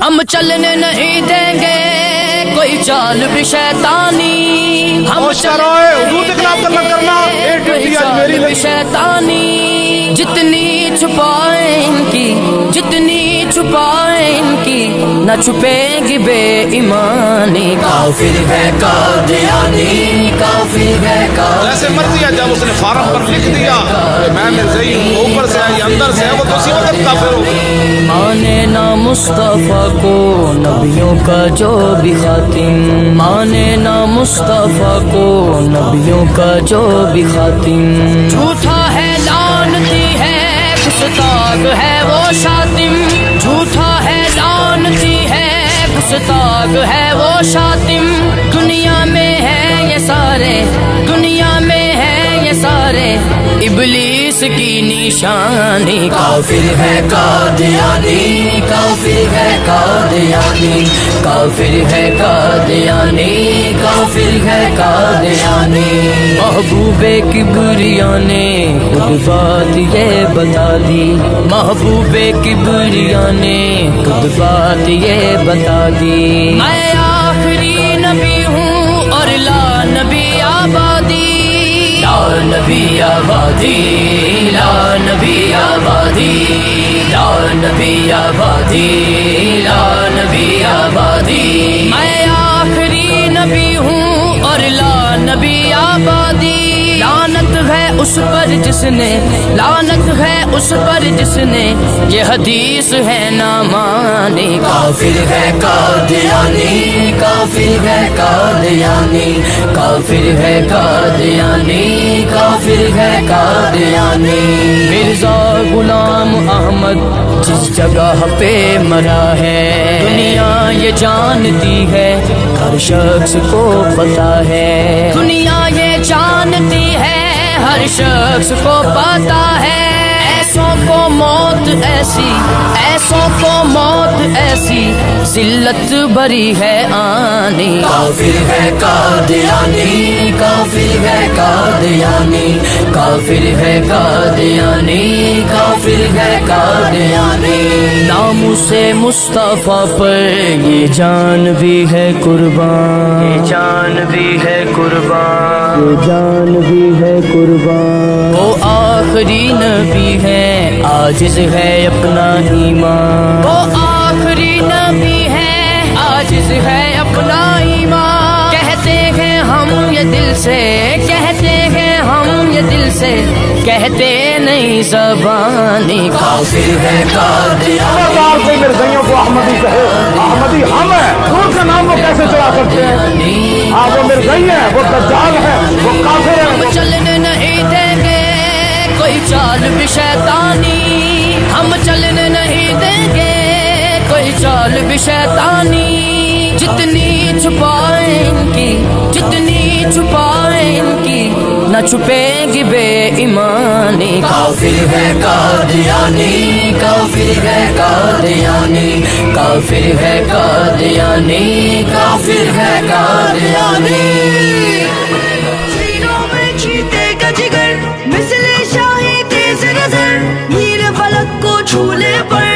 ہم چلنے نہیں دیں گے کوئی چال بھی شیطانی، ہم چلنے بھی شیطانی، جتنی چھپائیں ان کی، جتنی چھپائیں ان کی، نہ چھپے گی بے ایمانی۔ کافر ہے قادیانی، کافر ہے قادیانی۔ جیسے مرضی ہے، جب اس نے فارم پر لکھ دیا کہ میں مرزائی ہوں، اوپر سے ہے یا اندر سے ہے، وہ تو اسی وقت کافر ہو گیا۔ مانے نہ مصطفیٰ کو نبیوں کا جو بھی خاتم، مانے نہ مصطفیٰ کو نبیوں کا جو بھی خاتم، جھوٹا ہے لعنتی ہے گستاخ ہے وہ شاتم، جھوٹا ہے لعنتی ہے گستاخ ہے وہ شاتم، دنیا میں ہے یہ سارے، دنیا میں ہے یہ سارے ابلیس کی نشانی۔ کافر ہے قادیانی، کافر ہے قادیانی، کافر ہے قادیانی، کافر ہے قادیانی۔ محبوب کبریا نے خود بات یہ بتا دی، محبوب کبریا نے خود بات یہ بتا دی، میں آخری نبی ہوں اور لا نبی آبادی، لا نبی آبادی، لا نبی آبادی، لا نبی آبادی، لا نبی آبادی، میں آخری نبی ہوں اور لا نبی آبادی۔ لعنت ہے اس پر جس نے، لعنت ہے اس پر جس نے یہ حدیث ہے نہ مانی۔ کافر ہے قادیانی، کافر ہے قادیانی، کافر ہے قادیانی، کافر ہے قادیانی۔ مرزا غلام احمد جس جگہ پہ مرا ہے، دنیا یہ جانتی ہے، ہر شخص کو پتا ہے، دنیا یہ جانتی ہے، ہر شخص کو پتا ہے، ایسوں کو موت ایسی، ایسوں کو موت ایسی ذلت بھری ہے آنی۔ کافر ہے قادیانی، کافر ہے قادیانی، کافر ہے قادیانی، کافر ہے قادیانی۔ نام سے مصطفیٰ پر یہ جان بھی ہے قربان، یہ جان بھی ہے قربان، یہ جان بھی ہے قربان۔ وہ آخری نبی ہے، عاجز ہے اپنا ایمان، وہ آخری نبی ہے، عاجز ہے اپنا ایمان۔ کہتے ہیں ہم یہ دل سے، کہتے ہیں ہم یہ دل سے، کہتے نہیں زبانی۔ کافر ہے قادیانی، کوئی مرزائیوں کو احمدی کہے، احمدی ہم ہیں، ان کا نام وہ کیسے چلا سکتے ہیں؟ ہاں وہ مرزائی ہیں، وہ دجال ہیں، وہ کافر ہیں۔ ہم چلنے نہیں دیں گے کوئی چال بھی شیطانی، ہم چلنے نہیں دیں گے کوئی چال بھی شیطانی، جتنی چھپائیں ان کی، جتنی چھپائیں ان کی، نہ چھپے گی بے ایمانی۔ کافر ہے قادیانی، کافر ہے قادیانی، کافر ہے قادیانی، کافر ہے قادیانی۔ سینوں میں چیتے کا جگر، مثل شاہی تیز نظر، میر فلک کو چھولے پر